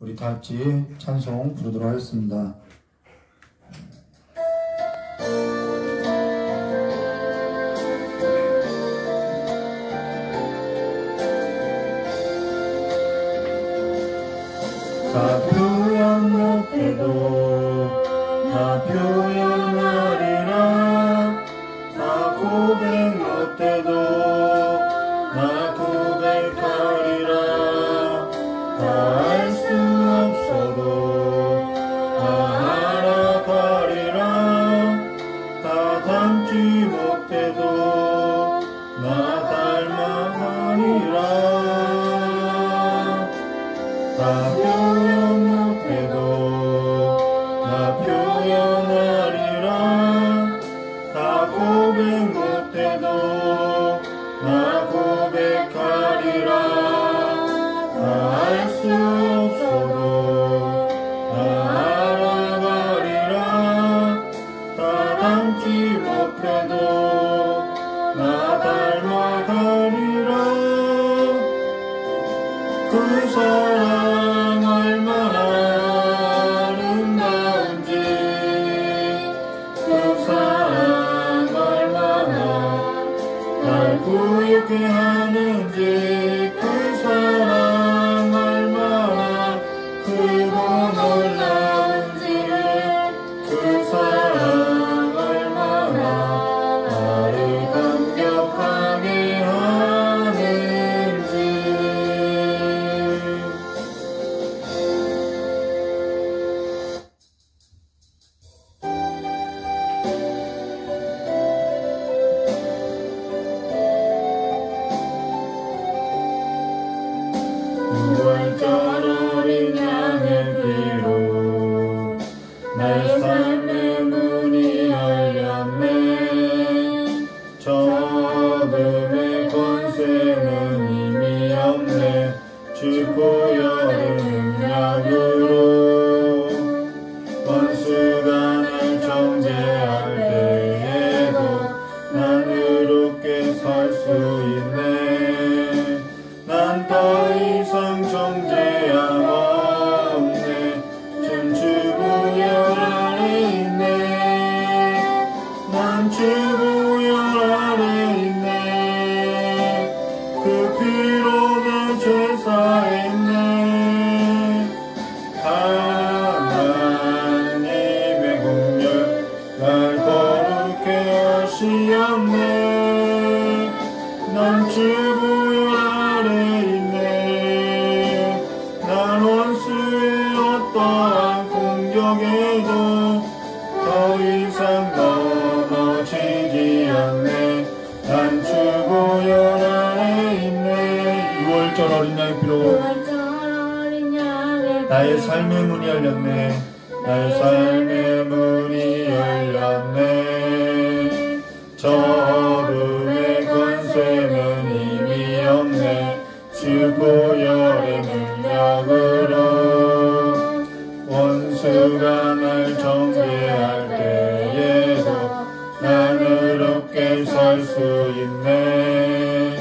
우리 다 같이 찬송 부르도록 하겠습니다. 다 표현 못해도 다 표현하리라. 다 고백 못해도 나 고백하리라. 다 알 수 없어도 다 알아가리라. 다 닮지 못해도 나 닮아가리라. 다 표현 못해도 나 표현하리라. 다 고백 못해도 나 고백하리라. 다 알 수 없어도 다 알아가리라. 다 닮지 못해도 나 닮아가리라. 그 사랑 얼마나 아름다운지, 그 사랑 얼마나 날 부유케 하는지, 그 사랑 얼마나 크고 놀라운지를, 그 사랑 얼마나 나를 감격하게 하는지. 유월절 어린 양의 피로 내 삶의 문이 열렸네. 저 어둠의 권세는 이미 없네. 주 보혈의 능력으로 원수가 날 정죄할 때에도 난 의롭게 설 수 있네. 난 더 이상 정죄함 없네. 전 주 보혈 아래 있네. 난 주 보혈 아래 있네. 그 피로 내 죄 사했네. 하나님의 공열 날 거룩해 하시었네. 난 주 보혈 아래 있네. 난 원수의 어떠한 공격에도 더 이상 넘어지지 않네. 난 주 보혈 아래 있네. 유월절 어린 양의 피로 나의 삶의 문이 열렸네. 나의 삶의 문이 열렸네. 저 어둠의 권세는 이미 없네. 주 보혈의 능력으로 원수가 날 정죄할 때에도 난 의롭게 설 수 있네.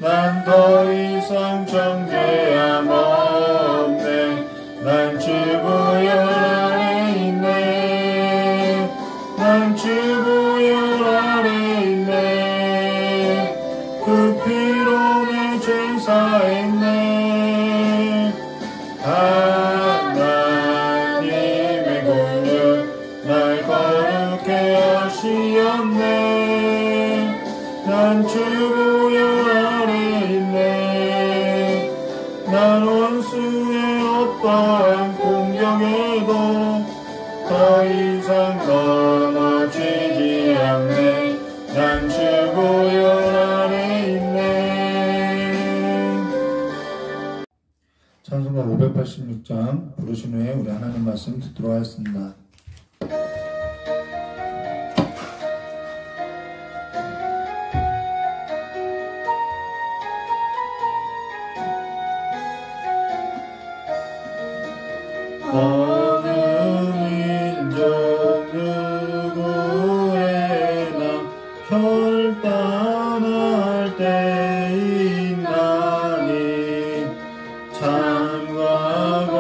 난 더 이상 정죄함 없네. 난 주 보혈 아래 있네. 난 주 보혈 아래 있네. 그 피로 내 죄 사했네. 하나님의 공율 날 거룩해 하시었네. 난 주 보혈 아래 있네. 난 원수의 어떠한 공격에도 더 이상 넘어지지 않네. 난 주 보혈 아래 있네. 찬송가 586장 부르신 후에 우리 하나님 말씀 듣도록 하겠습니다. 어느 민족 누구에나 결단할 때 있나니 참과고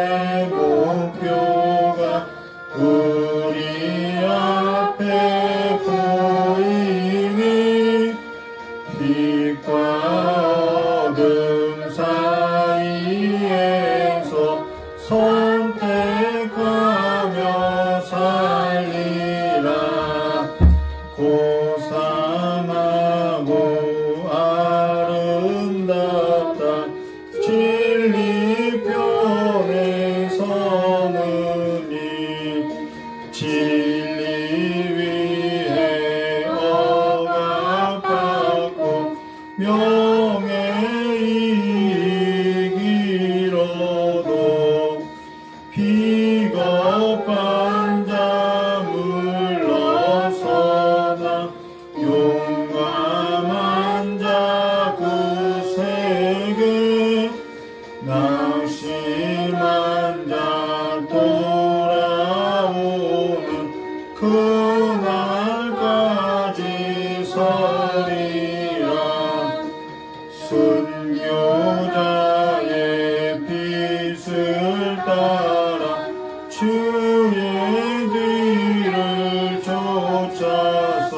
내 목표가 우리 앞에 보이니 빛과 어둠 사이에서 선택하며 살리라. 고상하고 아름답다 진리편에 서느니 진리 위에 억압받고 명예 이기로도 비겁한 자 물러서나 용감한 자 구세게 낙심한 자 돌아오는 그날까지 서리라. 순교자의 빛을 따라 주의 뒤를 쫓아서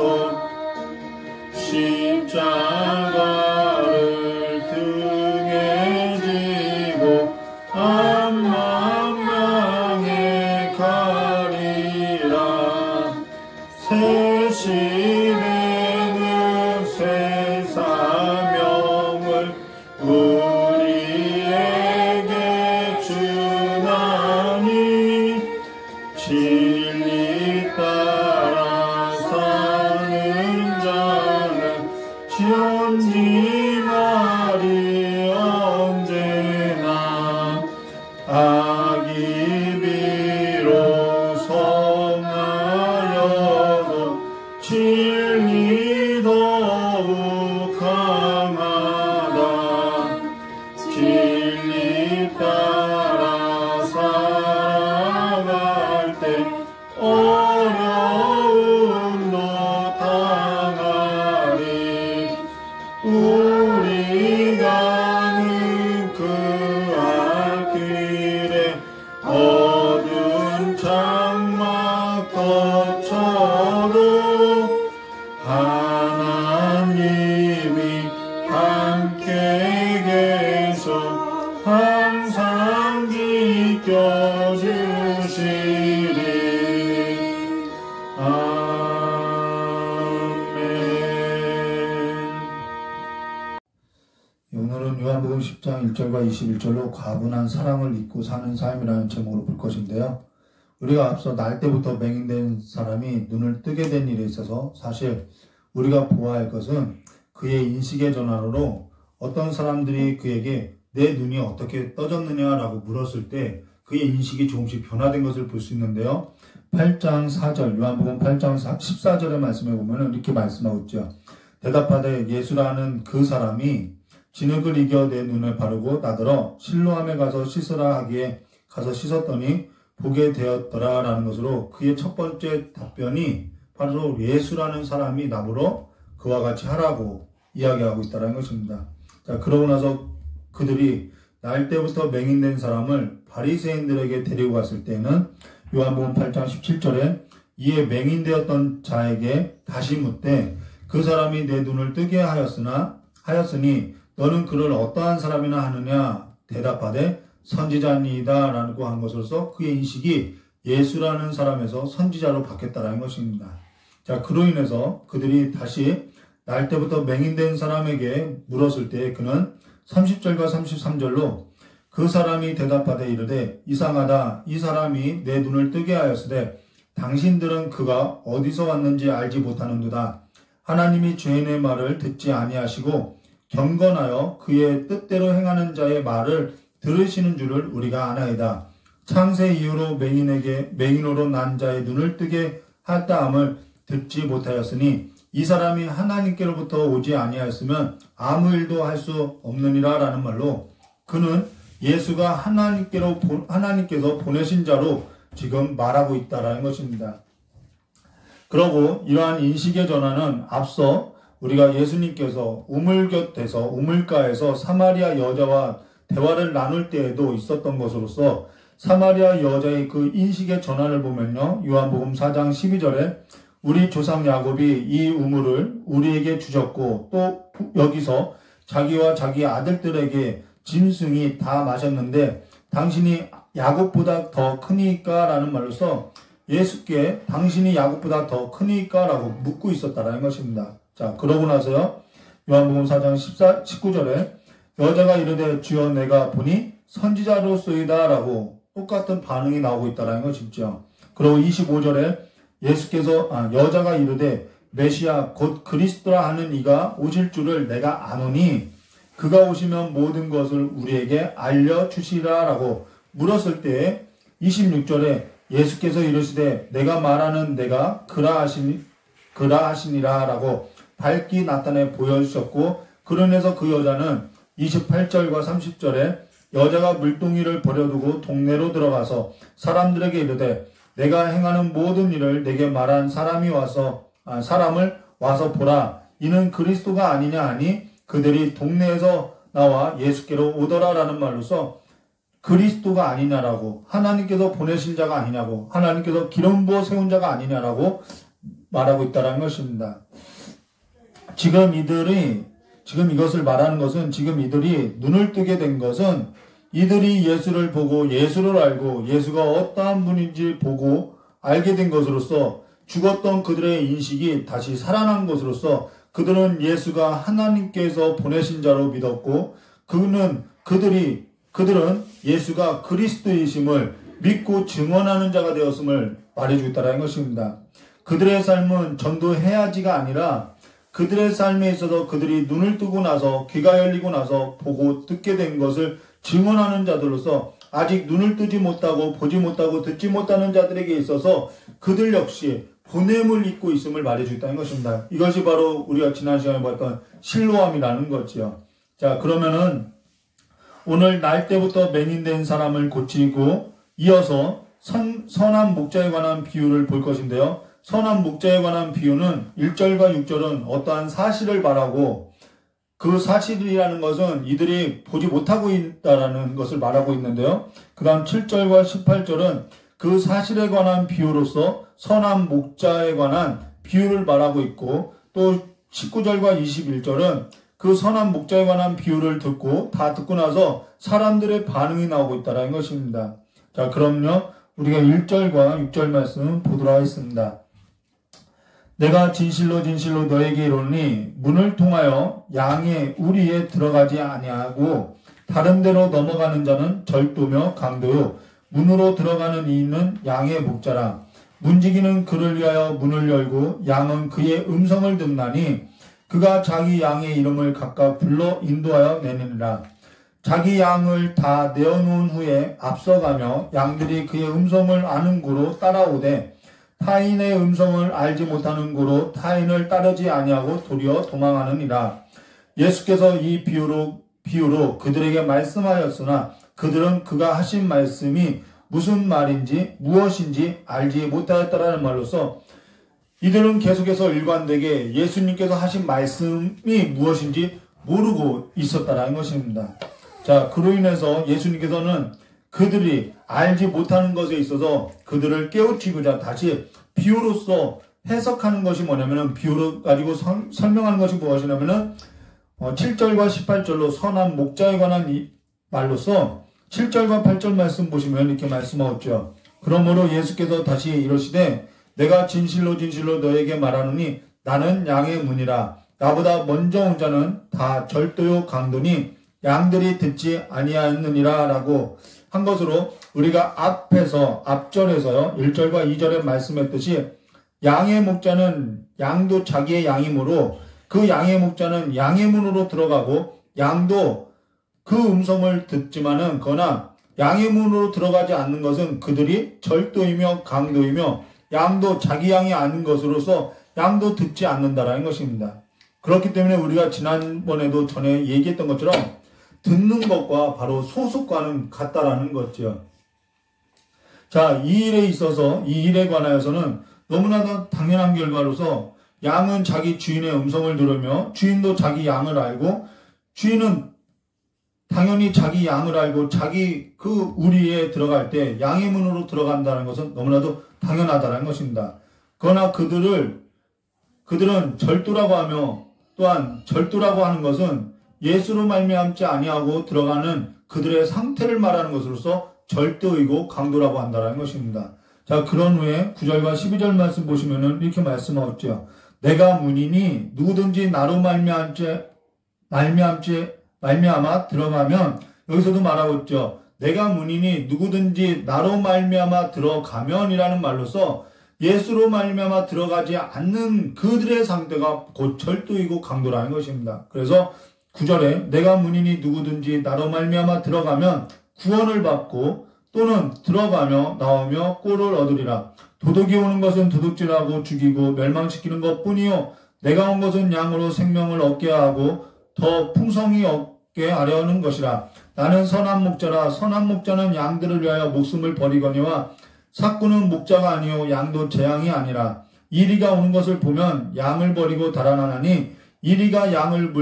십자가를 등에 지고 암만방에 가리라. 새 시대는 새 사명을 우리에게 주나니 진리 따라 사는 자는 전진하리 언제나. 악이 비록 성하여도 진리 더욱 강하다. 진리 따라 살아갈 때 어려움도 당하리. 우리 가는 그 앞길에 어두운 장막 덮쳐도 하나님이 함께 계셔 항상 지켜주시리. 아멘. 오늘은 요한복음 10장 1절과 21절로 과분한 사랑을 잊고 사는 삶이라는 제목으로 볼 것인데요. 우리가 앞서 날 때부터 맹인된 사람이 눈을 뜨게 된 일에 있어서 사실 우리가 보아야 할 것은 그의 인식의 전환으로 어떤 사람들이 그에게 내 눈이 어떻게 떠졌느냐라고 물었을 때 그의 인식이 조금씩 변화된 것을 볼 수 있는데요. 8장 4절, 요한복음 8장 14절의 말씀에 보면 이렇게 말씀하고 있죠. 대답하되 예수라는 그 사람이 진흙을 이겨 내 눈을 바르고 나더러 실로암에 가서 씻으라 하기에 가서 씻었더니 보게 되었더라 라는 것으로 그의 첫 번째 답변이 바로 예수라는 사람이 나보러 그와 같이 하라고 이야기하고 있다는 것입니다. 자, 그러고 나서 그들이 날 때부터 맹인된 사람을 바리새인들에게 데리고 갔을 때는 요한복음 8장 17절에 이에 맹인되었던 자에게 다시 묻되 그 사람이 내 눈을 뜨게 하였으니 너는 그를 어떠한 사람이나 하느냐 대답하되 선지자니이다 라고 한 것으로서 그의 인식이 예수라는 사람에서 선지자로 바뀌었다는 것입니다. 자, 그로 인해서 그들이 다시 날 때부터 맹인된 사람에게 물었을 때 그는 30절과 33절로 그 사람이 대답하되 이르되 이상하다. 이 사람이 내 눈을 뜨게 하였으되 당신들은 그가 어디서 왔는지 알지 못하는도다. 하나님이 죄인의 말을 듣지 아니하시고 경건하여 그의 뜻대로 행하는 자의 말을 들으시는 줄을 우리가 아나이다. 창세 이후로 맹인으로 난 자의 눈을 뜨게 하였다함을 듣지 못하였으니 이 사람이 하나님께로부터 오지 아니하였으면 아무 일도 할 수 없느니라 라는 말로 그는 예수가 하나님께서 보내신 자로 지금 말하고 있다라는 것입니다. 그러고 이러한 인식의 전환은 앞서 우리가 예수님께서 우물가에서 사마리아 여자와 대화를 나눌 때에도 있었던 것으로서 사마리아 여자의 그 인식의 전환을 보면요. 요한복음 4장 12절에 우리 조상 야곱이 이 우물을 우리에게 주셨고 또 여기서 자기와 자기 아들들에게 짐승이 다 마셨는데 당신이 야곱보다 더 크니까? 라는 말로써 예수께 당신이 야곱보다 더 크니까? 라고 묻고 있었다라는 것입니다. 자, 그러고 나서요. 요한복음 4장 19절에 여자가 이르되 주여 내가 보니 선지자로소이다 라고 똑같은 반응이 나오고 있다라는 것이죠. 그리고 25절에 여자가 이르되 메시아 곧 그리스도라 하는 이가 오실 줄을 내가 아노니 그가 오시면 모든 것을 우리에게 알려주시라 라고 물었을 때 26절에 예수께서 이르시되 내가 말하는 내가 그라하시니라 라고 밝히 나타내 보여주셨고 그러면서 그 여자는 28절과 30절에 여자가 물동이를 버려두고 동네로 들어가서 사람들에게 이르되 내가 행하는 모든 일을 내게 말한 사람을 와서 보라. 이는 그리스도가 아니냐 하니 그들이 동네에서 나와 예수께로 오더라라는 말로서 그리스도가 아니냐라고 하나님께서 보내신 자가 아니냐고 하나님께서 기름 부어 세운 자가 아니냐라고 말하고 있다는 것입니다. 지금 이것을 말하는 것은 지금 이들이 눈을 뜨게 된 것은 이들이 예수를 보고 예수를 알고 예수가 어떠한 분인지 보고 알게 된 것으로서 죽었던 그들의 인식이 다시 살아난 것으로서 그들은 예수가 하나님께서 보내신 자로 믿었고 그들은 예수가 그리스도이심을 믿고 증언하는 자가 되었음을 말해주고 있다는 것입니다. 그들의 삶은 전도해야지가 아니라 그들의 삶에 있어서 그들이 눈을 뜨고 나서 귀가 열리고 나서 보고 듣게 된 것을 증언하는 자들로서 아직 눈을 뜨지 못하고 보지 못하고 듣지 못하는 자들에게 있어서 그들 역시 보냄을 입고 있음을 말해주고 있다는 것입니다. 이것이 바로 우리가 지난 시간에 봤던 실로암이라는 거지요. 자, 그러면은 오늘 날 때부터 맹인된 사람을 고치고 이어서 선한 목자에 관한 비유를 볼 것인데요. 선한 목자에 관한 비유는 1절과 6절은 어떠한 사실을 말하고 그 사실이라는 것은 이들이 보지 못하고 있다라는 것을 말하고 있는데요. 그 다음 7절과 18절은 그 사실에 관한 비유로서 선한 목자에 관한 비유를 말하고 있고 또 19절과 21절은 그 선한 목자에 관한 비유를 다 듣고 나서 사람들의 반응이 나오고 있다는 것입니다. 자, 그럼요. 우리가 1절과 6절 말씀 보도록 하겠습니다. 내가 진실로 진실로 너에게 이르노니 문을 통하여 양의 우리에 들어가지 아니하고 다른 데로 넘어가는 자는 절도며 강도요 문으로 들어가는 이는 양의 목자라. 문지기는 그를 위하여 문을 열고 양은 그의 음성을 듣나니 그가 자기 양의 이름을 각각 불러 인도하여 내니라. 자기 양을 다 내어놓은 후에 앞서가며 양들이 그의 음성을 아는 고로 따라오되 타인의 음성을 알지 못하는 고로 타인을 따르지 아니하고 도리어 도망하느니라. 예수께서 이 비유로 그들에게 말씀하였으나 그들은 그가 하신 말씀이 무슨 말인지 무엇인지 알지 못하였다라는 말로서 이들은 계속해서 일관되게 예수님께서 하신 말씀이 무엇인지 모르고 있었다라는 것입니다. 자, 그로 인해서 예수님께서는 그들이 알지 못하는 것에 있어서 그들을 깨우치고자 다시 비유로서 해석하는 것이 뭐냐면은 비유로 가지고 설명하는 것이 무엇이냐면은 7절과 18절로 선한 목자에 관한 이 말로서 7절과 8절 말씀 보시면 이렇게 말씀하였죠. 그러므로 예수께서 다시 이르시되 내가 진실로 진실로 너에게 말하노니 나는 양의 문이라. 나보다 먼저 온 자는 다 절도요 강도니 양들이 듣지 아니하였느니라 라고 한 것으로 우리가 앞절에서요 1절과 2절에 말씀했듯이 양의 목자는 양도 자기의 양이므로 그 양의 목자는 양의 문으로 들어가고 양도 그 음성을 듣지만은 그러나 양의 문으로 들어가지 않는 것은 그들이 절도이며 강도이며 양도 자기 양이 아닌 것으로서 양도 듣지 않는다라는 것입니다. 그렇기 때문에 우리가 지난번에도 전에 얘기했던 것처럼 듣는 것과 바로 소속과는 같다라는 거죠. 자, 이 일에 있어서 이 일에 관하여서는 너무나도 당연한 결과로서 양은 자기 주인의 음성을 들으며 주인도 자기 양을 알고 주인은 당연히 자기 양을 알고 자기 그 우리에 들어갈 때 양의 문으로 들어간다는 것은 너무나도 당연하다는 것입니다. 그러나 그들은 절도라고 하며 또한 절도라고 하는 것은 예수로 말미암지 아니하고 들어가는 그들의 상태를 말하는 것으로서 절도이고 강도라고 한다는 것입니다. 자, 그런 후에 9절과 12절 말씀 보시면은 이렇게 말씀하셨죠. 내가 문이니 누구든지 나로 말미암아 들어가면, 여기서도 말하고 있죠. 내가 문이니 누구든지 나로 말미암아 들어가면이라는 말로서 예수로 말미암아 들어가지 않는 그들의 상태가 곧 절도이고 강도라는 것입니다. 그래서 9절에 내가 문이니 누구든지 나로 말미암아 들어가면 구원을 받고 또는 들어가며 나오며 꼴을 얻으리라. 도둑이 오는 것은 도둑질하고 죽이고 멸망시키는 것뿐이요 내가 온 것은 양으로 생명을 얻게 하고 더 풍성히 얻게 하려는 것이라. 나는 선한 목자라. 선한 목자는 양들을 위하여 목숨을 버리거니와 삭구는 목자가 아니요 양도 재앙이 아니라. 이리가 오는 것을 보면 양을 버리고 달아나나니 이리가 양을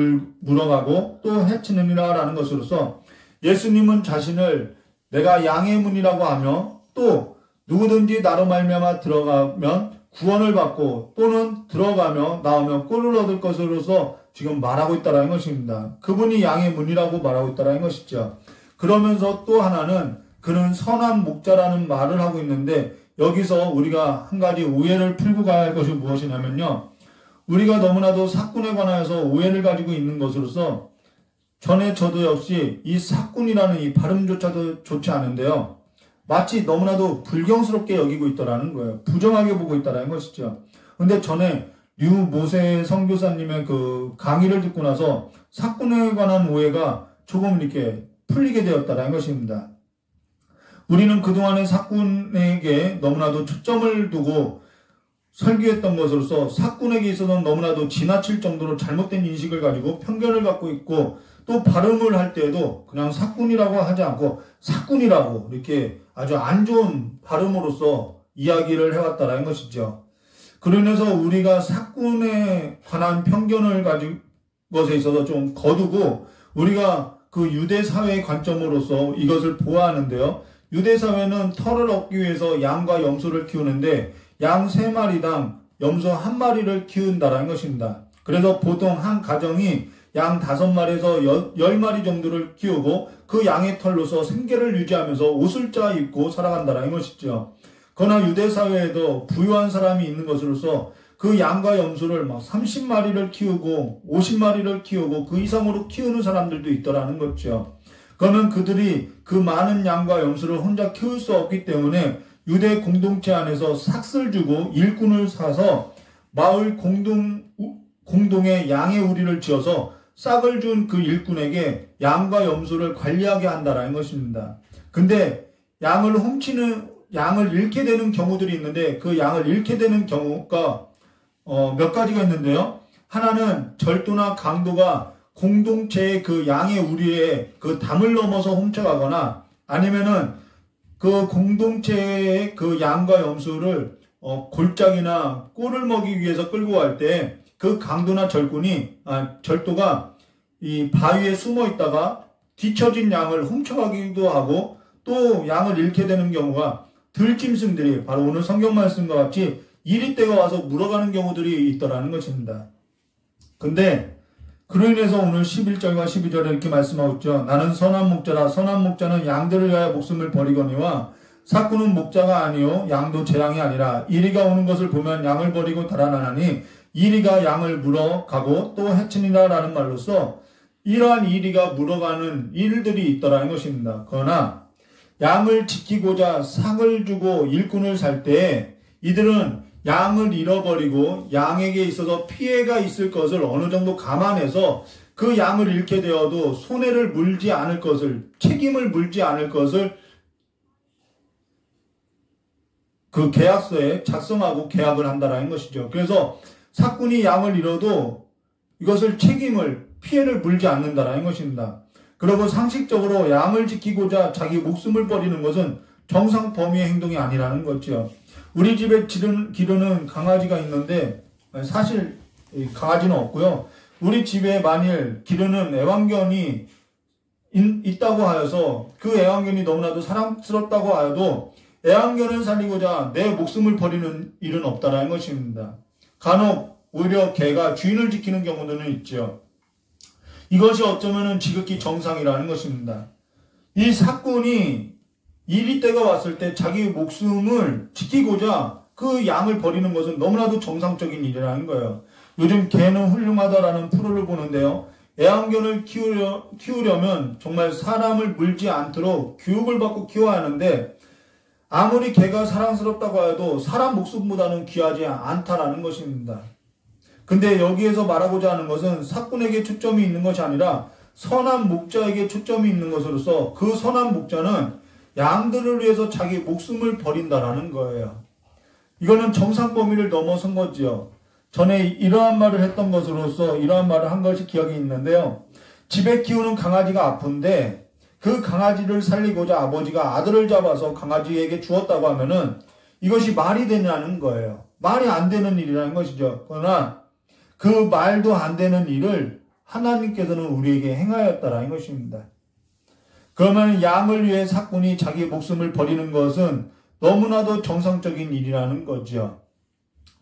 물어가고 또 해치느니라 라는 것으로서 예수님은 자신을 내가 양의 문이라고 하며 또 누구든지 나로 말미암아 들어가면 구원을 받고 또는 들어가며 나오며 꼴을 얻을 것으로서 지금 말하고 있다는 것입니다. 그분이 양의 문이라고 말하고 있다는 것이죠. 그러면서 또 하나는 그는 선한 목자라는 말을 하고 있는데 여기서 우리가 한 가지 오해를 풀고 가야 할 것이 무엇이냐면요. 우리가 너무나도 사꾼에 관하여서 오해를 가지고 있는 것으로서 전에 저도 역시 이 사꾼이라는 이 발음조차도 좋지 않은데요. 마치 너무나도 불경스럽게 여기고 있더라는 거예요. 부정하게 보고 있다는 것이죠. 근데 전에 류모세 선교사님의 그 강의를 듣고 나서 사꾼에 관한 오해가 조금 이렇게 풀리게 되었다는 것입니다. 우리는 그동안의 사꾼에게 너무나도 초점을 두고 설교했던 것으로서 사꾼에게 있어서는 너무나도 지나칠 정도로 잘못된 인식을 가지고 편견을 갖고 있고 또 발음을 할 때에도 그냥 사꾼이라고 하지 않고 사꾼이라고 이렇게 아주 안 좋은 발음으로서 이야기를 해왔다는 것이죠. 그로 인해서 우리가 사꾼에 관한 편견을 가진 것에 있어서 좀 거두고 우리가 그 유대 사회의 관점으로서 이것을 보아하는데요. 유대 사회는 털을 얻기 위해서 양과 염소를 키우는데 양 3마리당 염소 1마리를 키운다는 것입니다. 그래서 보통 한 가정이 양 5마리에서 10마리 정도를 키우고 그 양의 털로서 생계를 유지하면서 옷을 짜 입고 살아간다는 것이죠. 그러나 유대 사회에도 부유한 사람이 있는 것으로서 그 양과 염소를 막 30마리를 키우고 50마리를 키우고 그 이상으로 키우는 사람들도 있더라는 거죠. 그러면 그들이 그 많은 양과 염소를 혼자 키울 수 없기 때문에 유대 공동체 안에서 삭슬 주고 일꾼을 사서 마을 공동에 양의 우리를 지어서 싹을 준 그 일꾼에게 양과 염소를 관리하게 한다는 것입니다. 근데 양을 잃게 되는 경우들이 있는데 그 양을 잃게 되는 경우가 몇 가지가 있는데요. 하나는 절도나 강도가 공동체의 그 양의 우리의 그 담을 넘어서 훔쳐가거나 아니면은 그 공동체의 그 양과 염소를 골짜기나 꼴을 먹이기 위해서 끌고 갈 때 그 강도나 절도가 이 바위에 숨어 있다가 뒤처진 양을 훔쳐가기도 하고 또 양을 잃게 되는 경우가 들짐승들이 바로 오늘 성경 말씀과 같이 이리떼가 와서 물어가는 경우들이 있더라는 것입니다. 근데 그로 인해서 오늘 11절과 12절에 이렇게 말씀하고 있죠. 나는 선한 목자라. 선한 목자는 양들을 위하여 목숨을 버리거니와 사꾼은 목자가 아니요 양도 재앙이 아니라. 이리가 오는 것을 보면 양을 버리고 달아나나니 이리가 양을 물어가고 또 해치니라 라는 말로서 이러한 이리가 물어가는 일들이 있더라는 것입니다. 그러나 양을 지키고자 삭을 주고 일꾼을 살 때 이들은 양을 잃어버리고 양에게 있어서 피해가 있을 것을 어느 정도 감안해서 그 양을 잃게 되어도 손해를 물지 않을 것을, 책임을 물지 않을 것을 그 계약서에 작성하고 계약을 한다라는 것이죠. 그래서 사꾼이 양을 잃어도 이것을 피해를 물지 않는다라는 것입니다. 그리고 상식적으로 양을 지키고자 자기 목숨을 버리는 것은 정상 범위의 행동이 아니라는 거죠. 우리 집에 기르는 강아지가 있는데 사실 강아지는 없고요. 우리 집에 만일 기르는 애완견이 있다고 하여서 그 애완견이 너무나도 사랑스럽다고 하여도 애완견을 살리고자 내 목숨을 버리는 일은 없다라는 것입니다. 간혹 오히려 개가 주인을 지키는 경우들은 있죠. 이것이 어쩌면 지극히 정상이라는 것입니다. 이 사꾼이 이리 때가 왔을 때 자기 목숨을 지키고자 그 양을 버리는 것은 너무나도 정상적인 일이라는 거예요. 요즘 개는 훌륭하다라는 프로를 보는데요. 애완견을 키우려면 정말 사람을 물지 않도록 교육을 받고 키워야 하는데 아무리 개가 사랑스럽다고 해도 사람 목숨보다는 귀하지 않다라는 것입니다. 근데 여기에서 말하고자 하는 것은 사꾼에게 초점이 있는 것이 아니라 선한 목자에게 초점이 있는 것으로서 그 선한 목자는 양들을 위해서 자기 목숨을 버린다라는 거예요. 이거는 정상 범위를 넘어선 거지요. 전에 이러한 말을 했던 것으로서 이러한 말을 한 것이 기억이 있는데요. 집에 키우는 강아지가 아픈데 그 강아지를 살리고자 아버지가 아들을 잡아서 강아지에게 주었다고 하면은 이것이 말이 되냐는 거예요. 말이 안 되는 일이라는 것이죠. 그러나 그 말도 안 되는 일을 하나님께서는 우리에게 행하였다라는 것입니다. 그러면 양을 위해 사꾼이 자기 목숨을 버리는 것은 너무나도 정상적인 일이라는 거죠.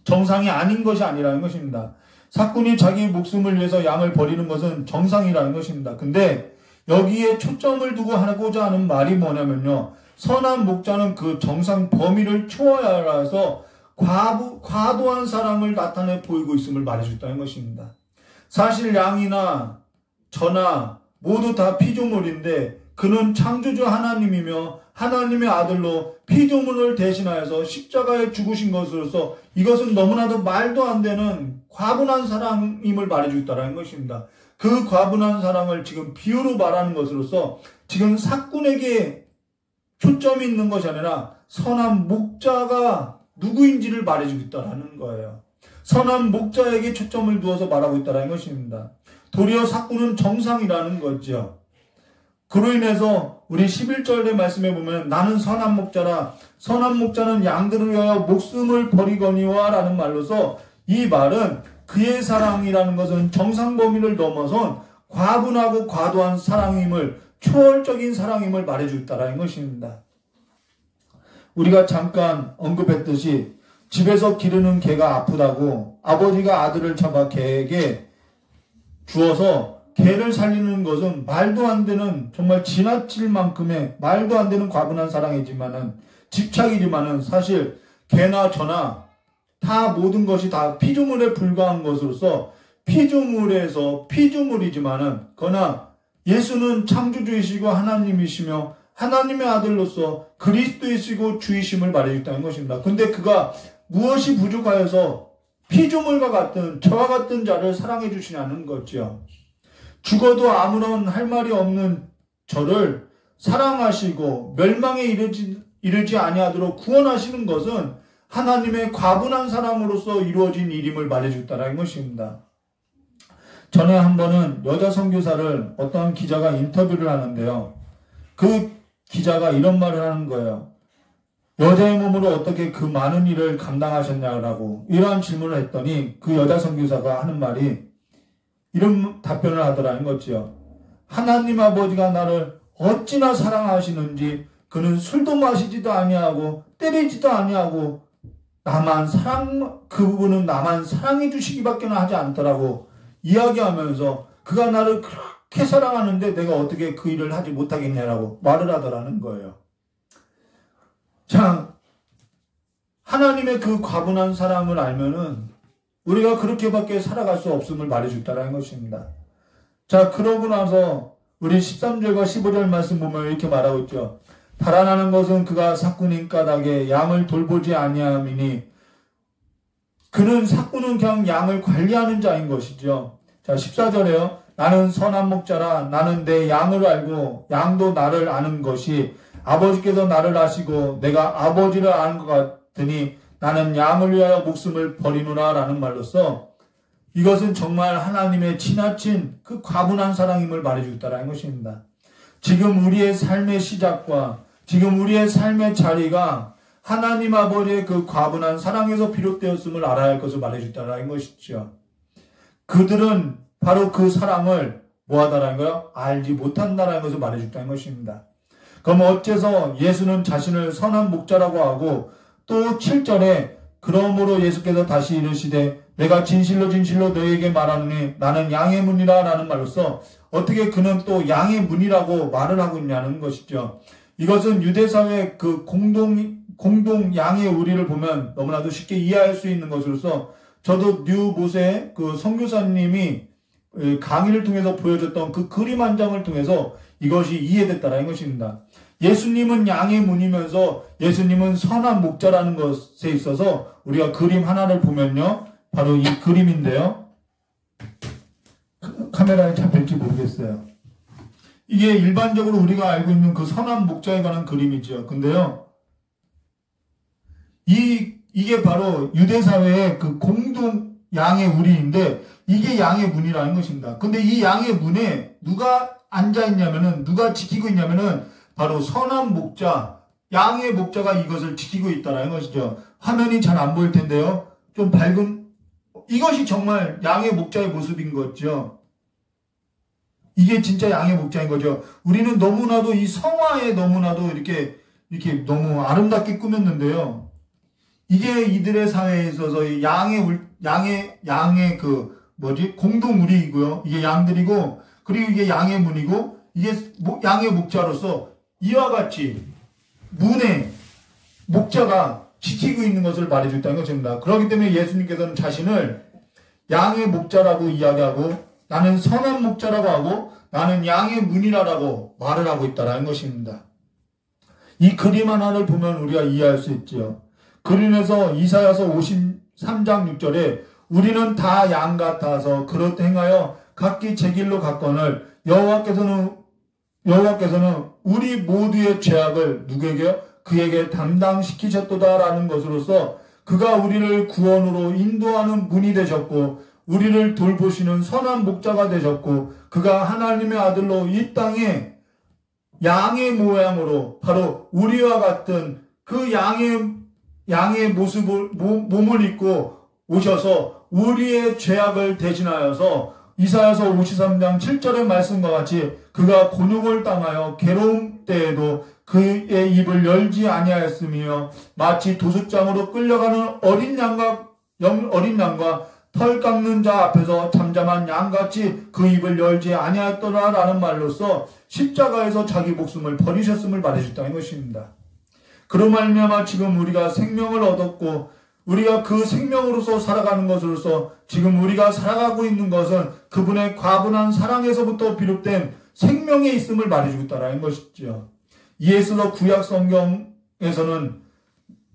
정상이 아닌 것이 아니라는 것입니다. 사꾼이 자기 목숨을 위해서 양을 버리는 것은 정상이라는 것입니다. 근데 여기에 초점을 두고 하고자 하는 말이 뭐냐면요. 선한 목자는 그 정상 범위를 초월하여서 과도한 사랑을 나타내 보이고 있음을 말해줬다는 것입니다. 사실 양이나 저나 모두 다 피조물인데 그는 창조주 하나님이며 하나님의 아들로 피조물을 대신하여서 십자가에 죽으신 것으로서 이것은 너무나도 말도 안 되는 과분한 사랑임을 말해주고 있다는 것입니다. 그 과분한 사랑을 지금 비유로 말하는 것으로서 지금 사꾼에게 초점이 있는 것이 아니라 선한 목자가 누구인지를 말해주고 있다는 거예요. 선한 목자에게 초점을 두어서 말하고 있다는 것입니다. 도리어 사꾼은 정상이라는 거죠. 그로 인해서 우리 11절의 말씀에 보면 나는 선한 목자라 선한 목자는 양들을 위하여 목숨을 버리거니와 라는 말로서 이 말은 그의 사랑이라는 것은 정상 범위를 넘어선 과분하고 과도한 사랑임을 초월적인 사랑임을 말해주고 있다는 것입니다. 우리가 잠깐 언급했듯이 집에서 기르는 개가 아프다고 아버지가 아들을 잡아 개에게 주어서 개를 살리는 것은 말도 안 되는 정말 지나칠 만큼의 말도 안 되는 과분한 사랑이지만은 집착이지만은 사실 개나 저나 다 모든 것이 다 피조물에 불과한 것으로서 피조물에서 피조물이지만은 그러나 예수는 창조주이시고 하나님이시며 하나님의 아들로서 그리스도이시고 주이심을 말해줬다는 것입니다. 근데 그가 무엇이 부족하여서 피조물과 같은 저와 같은 자를 사랑해 주시냐는 거죠. 죽어도 아무런 할 말이 없는 저를 사랑하시고 멸망에 이르지 아니하도록 구원하시는 것은 하나님의 과분한 사랑으로서 이루어진 일임을 말해줬다는 것입니다. 전에 한 번은 여자 선교사를 어떤 기자가 인터뷰를 하는데요. 그 기자가 이런 말을 하는 거예요. 여자의 몸으로 어떻게 그 많은 일을 감당하셨냐고 이러한 질문을 했더니 그 여자 선교사가 하는 말이 이런 답변을 하더라는 거지요. 하나님 아버지가 나를 어찌나 사랑하시는지 그는 술도 마시지도 아니하고 때리지도 아니하고 그분은 나만 사랑해 주시기밖에 하지 않더라고 이야기하면서 그가 나를 그렇게 사랑하는데 내가 어떻게 그 일을 하지 못하겠냐라고 말을 하더라는 거예요. 자, 하나님의 그 과분한 사랑을 알면은 우리가 그렇게밖에 살아갈 수 없음을 말해줬다는 것입니다. 자, 그러고 나서 우리 13절과 15절 말씀 보면 이렇게 말하고 있죠. 달아나는 것은 그가 사꾼인 까닭에 양을 돌보지 아니함이니 그는 사꾼은 그냥 양을 관리하는 자인 것이죠. 자, 14절에요. 나는 선한 목자라 나는 내 양을 알고 양도 나를 아는 것이 아버지께서 나를 아시고 내가 아버지를 아는 것 같으니 나는 양을 위하여 목숨을 버리노라 라는 말로써 이것은 정말 하나님의 지나친 그 과분한 사랑임을 말해주겠다는 것입니다. 지금 우리의 삶의 시작과 지금 우리의 삶의 자리가 하나님 아버지의 그 과분한 사랑에서 비롯되었음을 알아야 할 것을 말해주겠다는 것이죠. 그들은 바로 그 사랑을 뭐하다라는 거요? 알지 못한다라는 것을 말해줬다는 것입니다. 그럼 어째서 예수는 자신을 선한 목자라고 하고 또 7절에 그러므로 예수께서 다시 이르시되 내가 진실로 진실로 너희에게 말하노니 나는 양의 문이라 라는 말로써 어떻게 그는 또 양의 문이라고 말을 하고 있냐는 것이죠. 이것은 유대사회의 그 공동 양의 우리를 보면 너무나도 쉽게 이해할 수 있는 것으로서 저도 뉴모세 그 선교사님이 강의를 통해서 보여줬던 그 그림 한 장을 통해서 이것이 이해됐다라는 것입니다. 예수님은 양의 문이면서 예수님은 선한 목자라는 것에 있어서 우리가 그림 하나를 보면요. 바로 이 그림인데요. 카메라에 잡힐지 모르겠어요. 이게 일반적으로 우리가 알고 있는 그 선한 목자에 관한 그림이죠. 근데요. 이게 바로 유대사회의 그 공동 양의 우리인데 이게 양의 문이라는 것입니다. 근데 이 양의 문에 누가 앉아있냐면은 누가 지키고 있냐면은 바로 선한 목자, 양의 목자가 이것을 지키고 있다는 것이죠. 화면이 잘 안 보일 텐데요. 좀 밝은, 이것이 정말 양의 목자의 모습인 거죠. 이게 진짜 양의 목자인 거죠. 우리는 너무나도 이 성화에 너무나도 이렇게 너무 아름답게 꾸몄는데요. 이게 이들의 사회에 있어서 양의 공동 우리이고요. 이게 양들이고, 그리고 이게 양의 문이고, 이게 양의 목자로서 이와 같이 문에 목자가 지키고 있는 것을 말해줬다는 것입니다. 그렇기 때문에 예수님께서는 자신을 양의 목자라고 이야기하고 나는 선한 목자라고 하고 나는 양의 문이라고 말을 하고 있다는 것입니다. 이 그림 하나를 보면 우리가 이해할 수 있지요. 그림에서 이사야서 53장 6절에 우리는 다 양 같아서 그릇 행하여 각기 제 길로 갔거늘 여호와께서는 우리 모두의 죄악을 누구에게요? 그에게 담당시키셨도다라는 것으로서 그가 우리를 구원으로 인도하는 문이 되셨고 우리를 돌보시는 선한 목자가 되셨고 그가 하나님의 아들로 이 땅에 양의 모양으로 바로 우리와 같은 그 양의 모습을 몸을 입고 오셔서 우리의 죄악을 대신하여서 이사야서 53장 7절의 말씀과 같이 그가 곤욕을 당하여 괴로움 때에도 그의 입을 열지 아니하였으며 마치 도둑장으로 끌려가는 어린 양과 털 깎는 자 앞에서 잠잠한 양같이 그 입을 열지 아니하였더라라는 말로써 십자가에서 자기 목숨을 버리셨음을 말해줬다는 것입니다. 그로 말미암아 지금 우리가 생명을 얻었고 우리가 그 생명으로서 살아가는 것으로서 지금 우리가 살아가고 있는 것은 그분의 과분한 사랑에서부터 비롯된 생명에 있음을 말해주고 있다는 것이죠. 이에 있어서 구약 성경에서는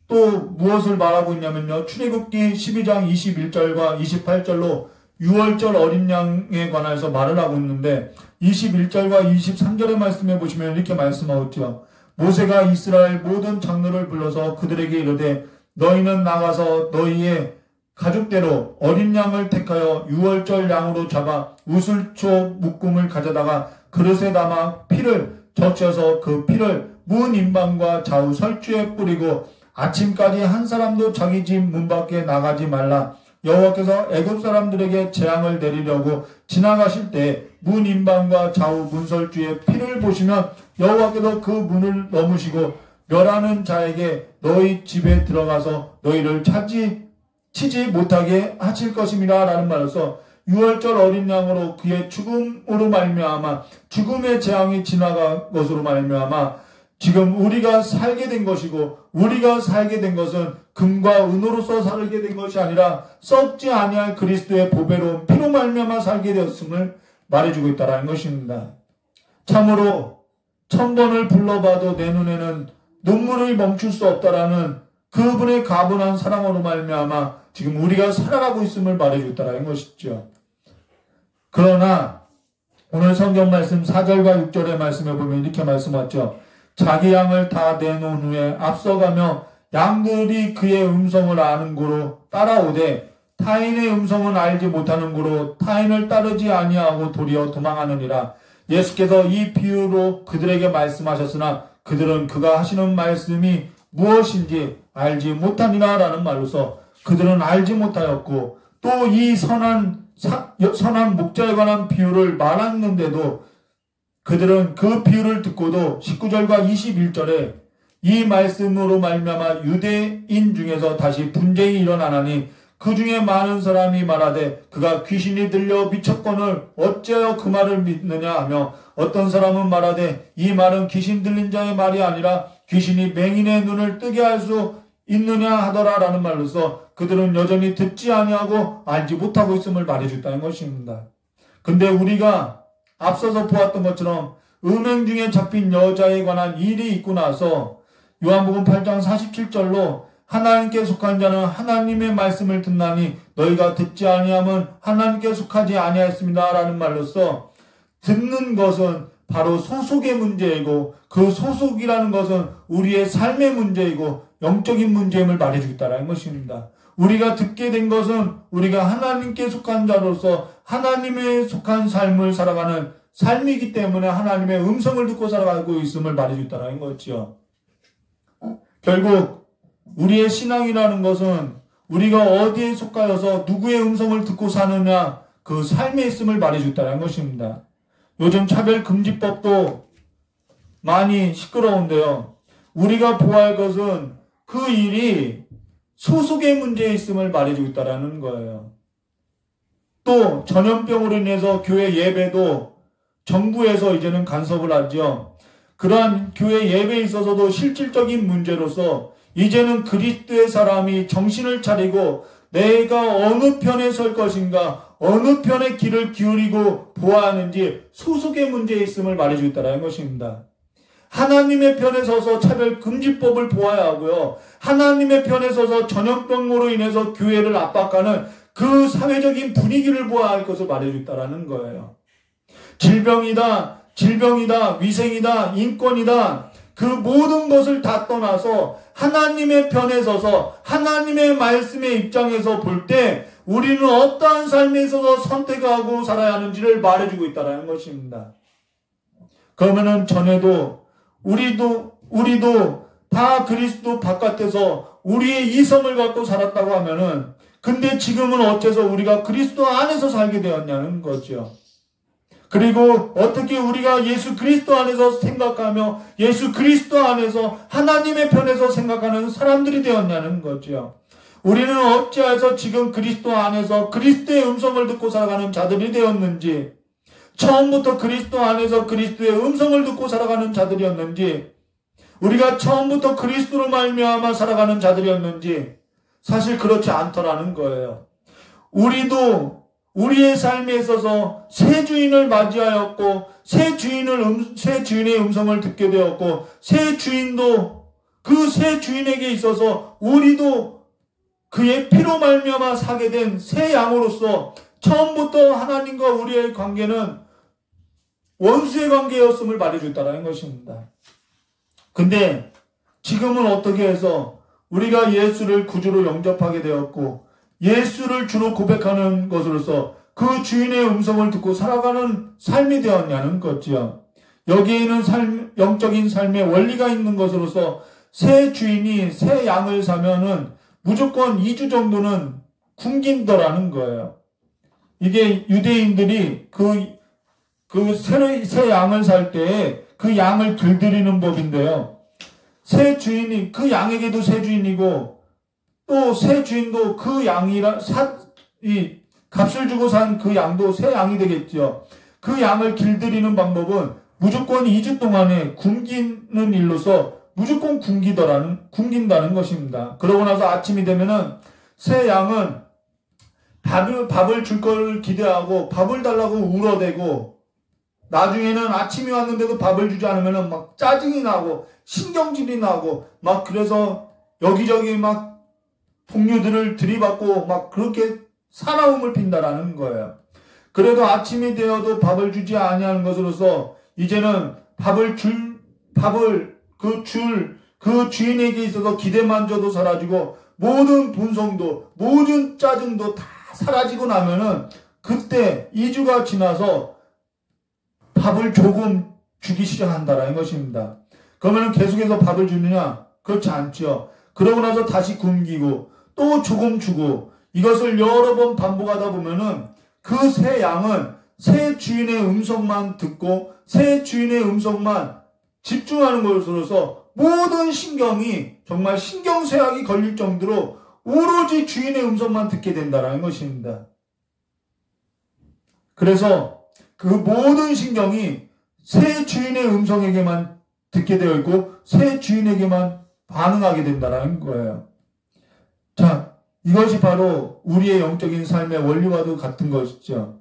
또 무엇을 말하고 있냐면요. 출애굽기 12장 21절과 28절로 6월절 어린 양에 관해서 말을 하고 있는데 21절과 23절의 말씀에 보시면 이렇게 말씀하고 있죠. 모세가 이스라엘 모든 장로를 불러서 그들에게 이르되 너희는 나가서 너희의 가족대로 어린 양을 택하여 6월절 양으로 잡아 우슬초 묶음을 가져다가 그릇에 담아 피를 적셔서 그 피를 문 인방과 좌우 설주에 뿌리고 아침까지 한 사람도 자기 집 문 밖에 나가지 말라. 여호와께서 애굽 사람들에게 재앙을 내리려고 지나가실 때 문 인방과 좌우 문설주에 피를 보시면 여호와께서 그 문을 넘으시고 멸하는 자에게 너희 집에 들어가서 너희를 치지 못하게 하실 것입니다. 라는 말로서 6월절 어린 양으로 그의 죽음으로 말미암아 죽음의 재앙이 지나간 것으로 말미암아 지금 우리가 살게 된 것이고 우리가 살게 된 것은 금과 은으로서 살게 된 것이 아니라 썩지 아니할 그리스도의 보배로운 피로 말미암아 살게 되었음을 말해주고 있다는 것입니다. 참으로 1000번을 불러봐도 내 눈에는 눈물을 멈출 수 없다라는 그분의 가분한 사랑으로 말미암아 지금 우리가 살아가고 있음을 말해주고 있다는 것이죠. 그러나 오늘 성경 말씀 4절과 6절의 말씀에 보면 이렇게 말씀하죠. 자기 양을 다 내놓은 후에 앞서가며 양들이 그의 음성을 아는 고로 따라오되 타인의 음성은 알지 못하는 고로 타인을 따르지 아니하고 도리어 도망하느니라. 예수께서 이 비유로 그들에게 말씀하셨으나 그들은 그가 하시는 말씀이 무엇인지 알지 못하니라 라는 말로서 그들은 알지 못하였고 또 이 선한 목자에 관한 비유를 말했는데도 그들은 그 비유를 듣고도 19절과 21절에 이 말씀으로 말미암아 유대인 중에서 다시 분쟁이 일어나나니 그 중에 많은 사람이 말하되 그가 귀신이 들려 미쳤거늘 어찌하여 그 말을 믿느냐 하며 어떤 사람은 말하되 이 말은 귀신 들린 자의 말이 아니라 귀신이 맹인의 눈을 뜨게 할 수 있느냐 하더라라는 말로서 그들은 여전히 듣지 아니하고 알지 못하고 있음을 말해줬다는 것입니다. 근데 우리가 앞서서 보았던 것처럼 음행 중에 잡힌 여자에 관한 일이 있고 나서 요한복음 8장 47절로 하나님께 속한 자는 하나님의 말씀을 듣나니 너희가 듣지 아니하면 하나님께 속하지 아니하였습니다 라는 말로서 듣는 것은 바로 소속의 문제이고 그 소속이라는 것은 우리의 삶의 문제이고 영적인 문제임을 말해주겠다는 것입니다. 우리가 듣게 된 것은 우리가 하나님께 속한 자로서 하나님에 속한 삶을 살아가는 삶이기 때문에 하나님의 음성을 듣고 살아가고 있음을 말해주겠다는 거죠. 결국 우리의 신앙이라는 것은 우리가 어디에 속하여서 누구의 음성을 듣고 사느냐 그 삶에 있음을 말해줬다는 것입니다. 요즘 차별금지법도 많이 시끄러운데요. 우리가 보아야 할 것은 그 일이 소속의 문제에 있음을 말해주고 있다는 거예요. 또 전염병으로 인해서 교회 예배도 정부에서 이제는 간섭을 하죠. 그러한 교회 예배에 있어서도 실질적인 문제로서 이제는 그리스도의 사람이 정신을 차리고 내가 어느 편에 설 것인가 어느 편의 길을 기울이고 보아하는지 소속의 문제에 있음을 말해주고 있다는 것입니다. 하나님의 편에 서서 차별금지법을 보아야 하고요. 하나님의 편에 서서 전염병으로 인해서 교회를 압박하는 그 사회적인 분위기를 보아야 할 것을 말해주고 있다는 거예요. 질병이다, 위생이다, 인권이다 그 모든 것을 다 떠나서 하나님의 편에 서서 하나님의 말씀의 입장에서 볼 때 우리는 어떠한 삶에 있어서 선택하고 살아야 하는지를 말해주고 있다는 것입니다. 그러면은 전에도 우리도 다 그리스도 바깥에서 우리의 이성을 갖고 살았다고 하면은 근데 지금은 어째서 우리가 그리스도 안에서 살게 되었냐는 거죠. 그리고 어떻게 우리가 예수 그리스도 안에서 생각하며 예수 그리스도 안에서 하나님의 편에서 생각하는 사람들이 되었냐는 거죠. 우리는 어찌해서 지금 그리스도 안에서 그리스도의 음성을 듣고 살아가는 자들이 되었는지 처음부터 그리스도 안에서 그리스도의 음성을 듣고 살아가는 자들이었는지 우리가 처음부터 그리스도로 말미암아 살아가는 자들이었는지 사실 그렇지 않더라는 거예요. 우리도 우리의 삶에 있어서 새 주인을 맞이하였고 새 주인의 음성을 듣게 되었고 새 주인도 그 새 주인에게 있어서 우리도 그의 피로 말미암아 사게 된 새 양으로서 처음부터 하나님과 우리의 관계는 원수의 관계였음을 말해줬다는 것입니다. 근데 지금은 어떻게 해서 우리가 예수를 구주로 영접하게 되었고 예수를 주로 고백하는 것으로서 그 주인의 음성을 듣고 살아가는 삶이 되었냐는 거지요. 여기에는 영적인 삶의 원리가 있는 것으로서 새 주인이 새 양을 사면은 무조건 2주 정도는 굶긴더라는 거예요. 이게 유대인들이 새 양을 살 때에 그 양을 들들이는 법인데요. 새 주인이 그 양에게도 새 주인이고 또 새 주인도 그 값을 주고 산 그 양도 새 양이 되겠죠. 그 양을 길들이는 방법은 무조건 2주 동안에 굶기는 일로서 무조건 굶긴다는 것입니다. 그러고 나서 아침이 되면은 새 양은 밥을 줄 걸 기대하고 밥을 달라고 울어대고 나중에는 아침이 왔는데도 밥을 주지 않으면은 막 짜증이 나고 신경질이 나고 막 그래서 여기저기 막 동료들을 들이받고 막 그렇게 사나움을 핀다라는 거예요. 그래도 아침이 되어도 밥을 주지 아니하는 것으로서 이제는 그 주인에게 있어서 기대만져도 사라지고 모든 본성도 모든 짜증도 다 사라지고 나면은 그때 2주가 지나서 밥을 조금 주기 시작한다라는 것입니다. 그러면 계속해서 밥을 주느냐? 그렇지 않죠. 그러고 나서 다시 굶기고 또 조금 주고 이것을 여러 번 반복하다 보면은 그 새 양은 새 주인의 음성만 듣고 새 주인의 음성만 집중하는 것으로서 모든 신경이 정말 신경쇠약이 걸릴 정도로 오로지 주인의 음성만 듣게 된다는 것입니다. 그래서 그 모든 신경이 새 주인의 음성에게만 듣게 되어 있고 새 주인에게만 반응하게 된다는 거예요. 자, 이것이 바로 우리의 영적인 삶의 원리와도 같은 것이죠.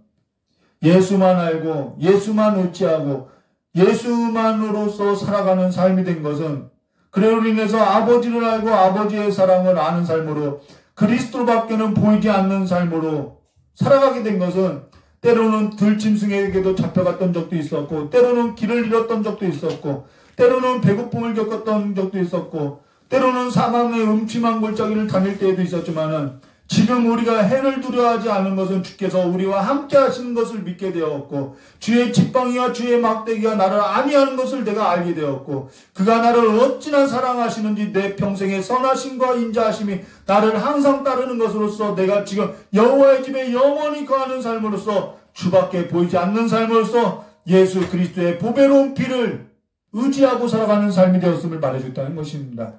예수만 알고 예수만 의지하고 예수만으로서 살아가는 삶이 된 것은 그로 인해서 아버지를 알고 아버지의 사랑을 아는 삶으로 그리스도밖에는 보이지 않는 삶으로 살아가게 된 것은 때로는 들짐승에게도 잡혀갔던 적도 있었고 때로는 길을 잃었던 적도 있었고 때로는 배고픔을 겪었던 적도 있었고 때로는 사망의 음침한 골짜기를 다닐 때에도 있었지만은 지금 우리가 해를 두려워하지 않은 것은 주께서 우리와 함께 하시는 것을 믿게 되었고 주의 지팡이와 주의 막대기가 나를 안위하는 것을 내가 알게 되었고 그가 나를 어찌나 사랑하시는지 내 평생의 선하심과 인자하심이 나를 항상 따르는 것으로서 내가 지금 여호와의 집에 영원히 거하는 삶으로서 주밖에 보이지 않는 삶으로서 예수 그리스도의 보배로운 피를 의지하고 살아가는 삶이 되었음을 말해줬다는 것입니다.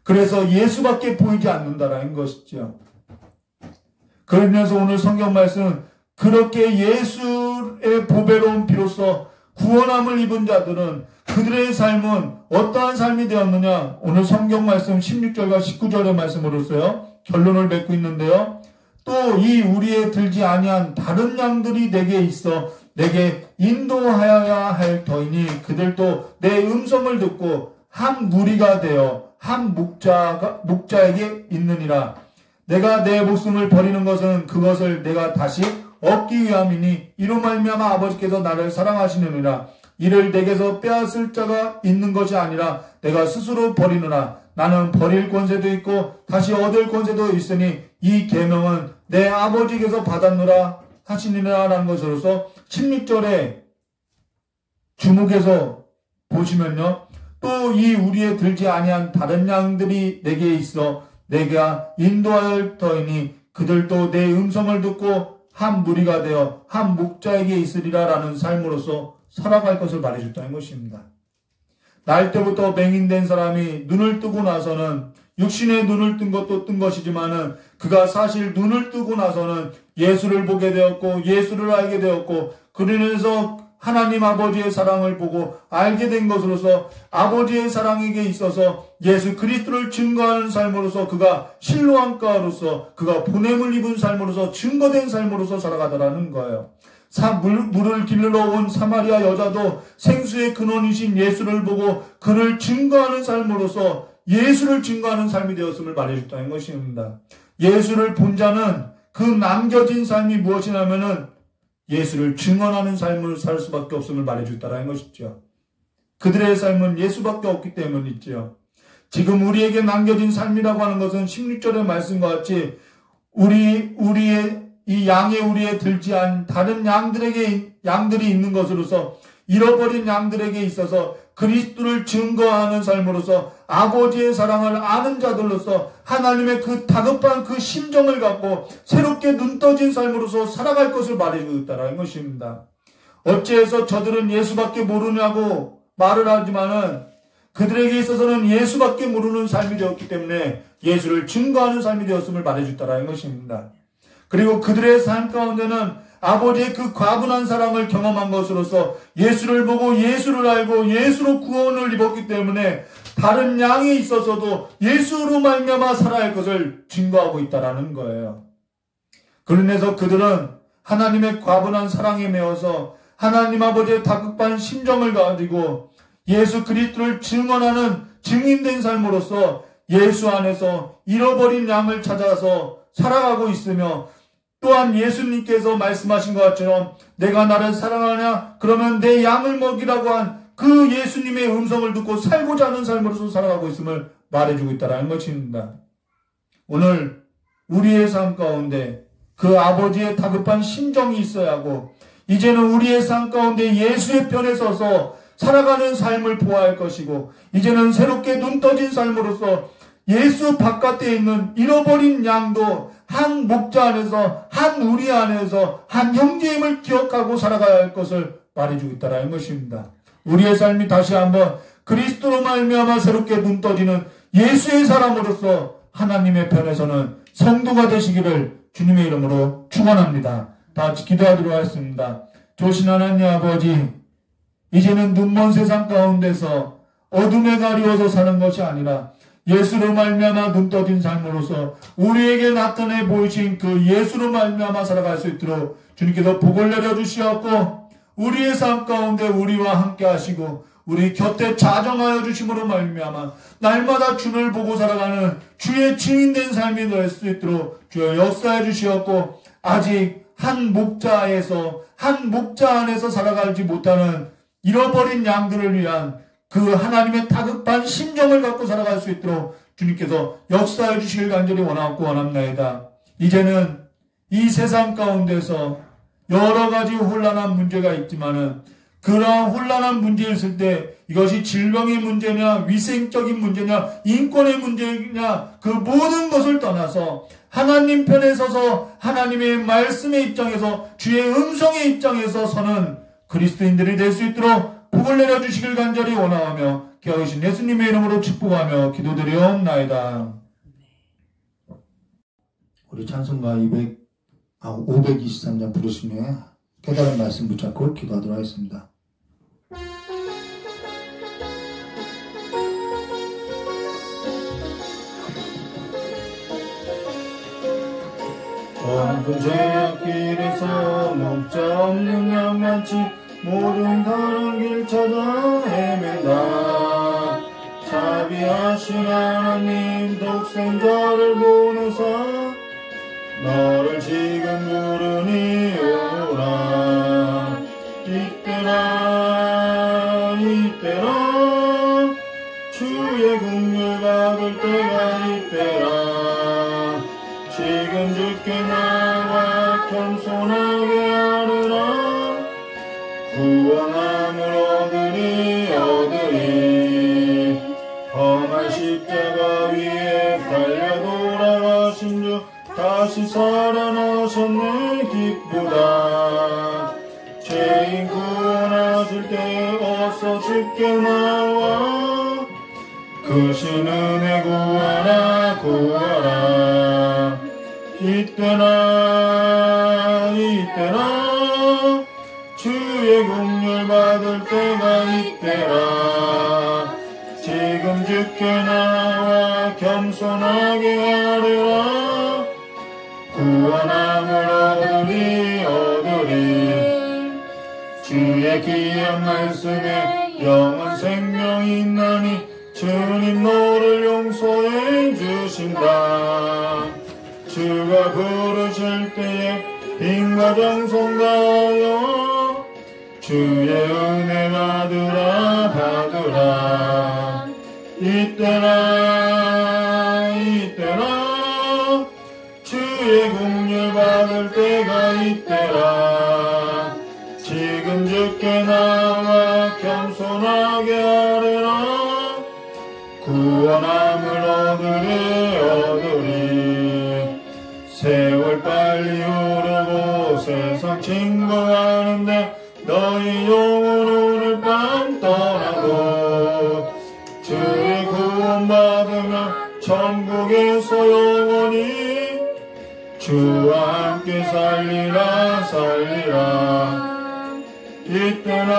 그래서 예수밖에 보이지 않는다라는 것이죠. 그러면서 오늘 성경 말씀은 그렇게 예수의 보배로운 피로서 구원함을 입은 자들은 그들의 삶은 어떠한 삶이 되었느냐? 오늘 성경 말씀 16절과 19절의 말씀으로서요. 결론을 맺고 있는데요. 또 이 우리에 들지 아니한 다른 양들이 내게 있어 내게 인도하여야 할 터이니 그들도 내 음성을 듣고 한 무리가 되어 한 목자에게 있느니라. 내가 내 목숨을 버리는 것은 그것을 내가 다시 얻기 위함이니 이로 말미암아 아버지께서 나를 사랑하시느니라. 이를 내게서 빼앗을 자가 있는 것이 아니라 내가 스스로 버리느라. 나는 버릴 권세도 있고 다시 얻을 권세도 있으니 이 계명은 내 아버지께서 받았노라 하시니라라는 것으로서 16절에 주목해서 보시면요. 또 이 우리에 들지 아니한 다른 양들이 내게 있어 내가 인도할 터이니 그들도 내 음성을 듣고 한 무리가 되어 한 목자에게 있으리라라는 삶으로서 살아갈 것을 말해줬다는 것입니다. 날 때부터 맹인된 사람이 눈을 뜨고 나서는 육신의 눈을 뜬 것도 뜬 것이지만은 그가 사실 눈을 뜨고 나서는 예수를 보게 되었고 예수를 알게 되었고 그러면서 하나님 아버지의 사랑을 보고 알게 된 것으로서 아버지의 사랑에게 있어서 예수 그리스도를 증거하는 삶으로서 그가 실로암가로서 그가 보냄을 입은 삶으로서 증거된 삶으로서 살아가더라는 거예요. 물을 길러 온 사마리아 여자도 생수의 근원이신 예수를 보고 그를 증거하는 삶으로서 예수를 증거하는 삶이 되었음을 말해줬다는 것입니다. 예수를 본 자는 그 남겨진 삶이 무엇이냐면은 예수를 증언하는 삶을 살 수밖에 없음을 말해줬다라는 것이죠. 그들의 삶은 예수밖에 없기 때문이죠. 지금 우리에게 남겨진 삶이라고 하는 것은 16절의 말씀과 같이 우리의 이 양의 우리에 들지 않은 다른 양들이 있는 것으로서 잃어버린 양들에게 있어서 그리스도를 증거하는 삶으로서 아버지의 사랑을 아는 자들로서 하나님의 그 다급한 그 심정을 갖고 새롭게 눈 떠진 삶으로서 살아갈 것을 말해주었다라는 것입니다. 어찌해서 저들은 예수밖에 모르냐고 말을 하지만은 그들에게 있어서는 예수밖에 모르는 삶이 되었기 때문에 예수를 증거하는 삶이 되었음을 말해줬다라는 것입니다. 그리고 그들의 삶 가운데는 아버지의 그 과분한 사랑을 경험한 것으로서 예수를 보고 예수를 알고 예수로 구원을 입었기 때문에 다른 양에 있어서도 예수로 말미암아 살아갈 것을 증거하고 있다라는 거예요. 그러면서 그들은 하나님의 과분한 사랑에 매어서 하나님 아버지의 다급한 심정을 가지고 예수 그리스도를 증언하는 증인된 삶으로서 예수 안에서 잃어버린 양을 찾아서 살아가고 있으며 또한 예수님께서 말씀하신 것처럼 내가 나를 사랑하냐? 그러면 내 양을 먹이라고 한 그 예수님의 음성을 듣고 살고자 하는 삶으로서 살아가고 있음을 말해주고 있다는 것입니다. 오늘 우리의 삶 가운데 그 아버지의 다급한 심정이 있어야 하고 이제는 우리의 삶 가운데 예수의 편에 서서 살아가는 삶을 보아야 할 것이고 이제는 새롭게 눈 떠진 삶으로서 예수 바깥에 있는 잃어버린 양도 한 목자 안에서, 한 우리 안에서, 한 형제임을 기억하고 살아가야 할 것을 말해주고 있다라는 것입니다. 우리의 삶이 다시 한번 그리스도로 말미암아 새롭게 눈 떠지는 예수의 사람으로서 하나님의 편에서는 성도가 되시기를 주님의 이름으로 축원합니다. 다 같이 기도하도록 하겠습니다. 조신 하나님 아버지, 이제는 눈먼 세상 가운데서 어둠에 가리워서 사는 것이 아니라 예수로 말미암아 눈 떠진 삶으로서 우리에게 나타내 보이신 그 예수로 말미암아 살아갈 수 있도록 주님께서 복을 내려주시었고, 우리의 삶 가운데 우리와 함께 하시고 우리 곁에 자정하여 주심으로 말미암아 날마다 주를 보고 살아가는 주의 증인된 삶이 될 수 있도록 주여 역사해 주시었고, 아직 한 목자 안에서 살아가지 못하는 잃어버린 양들을 위한 그 하나님의 다급한 심정을 갖고 살아갈 수 있도록 주님께서 역사해 주시길 간절히 원하고 원합나이다. 이제는 이 세상 가운데서 여러 가지 혼란한 문제가 있지만은 그러한 혼란한 문제 있을 때 이것이 질병의 문제냐, 위생적인 문제냐, 인권의 문제냐, 그 모든 것을 떠나서 하나님 편에 서서 하나님의 말씀의 입장에서, 주의 음성의 입장에서 서는 그리스도인들이 될 수 있도록 복을 내려주시길 간절히 원하며 기하신 예수님의 이름으로 축복하며 기도드리옵나이다. 우리 찬송가 523장 부르시며 깨달은 말씀 붙잡고 기도하도록 하겠습니다. 어두운 죄악길에서 목자 없는 양같이 모든 다른 길 찾아 헤맨다. 자비하신 하나님 독생자를 보내사 너를 지금 부르니 오라. 이때라 주의 국물 받을 때가 이때라. 지금 주께 나와 겸손하게 하리라. 구원함을 얻으리. 험한 십자가 위에 달려 돌아가신 주 다시 살아나셨네. 기쁘다. 죄인 구원하실 때 어서 주께 나와 그 신 은혜 구하라. 이때라 주의 긍휼 받을 때가 이때라. 지금 주께 나와 겸손하게 하리라. 구원함을 얻으리. 주의 귀한 말씀에 영원 생명이 있나니 주님 너를 용서해 주신다. 주가 부르실 때에 빈과 정성 다하여 주의 은혜 받으라. 이때라 주의 긍휼 받을 때가 이때라. 지금 주께 나와 겸손하게 하리라. 구원함을 얻으리. 세월 빨리 흐르고 세상 증거하는데 너희 영혼 오늘 밤 떠나고 주의 구원 받으며 천국에서 영원히 주와 함께 살리라. 이때라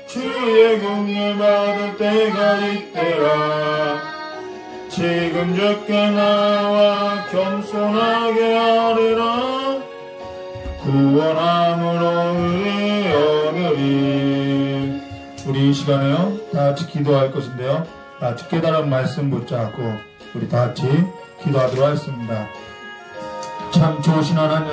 주의 긍휼 받을 때가 이때라. 지금 주께 나와 겸손하게 하리라. 구원함을 얻으리. 우리 이 시간에요 다 같이 기도할 것인데요, 다 같이 깨달은 말씀 붙잡고 우리 다 같이 기도하도록 하겠습니다. 참 좋으신 하나님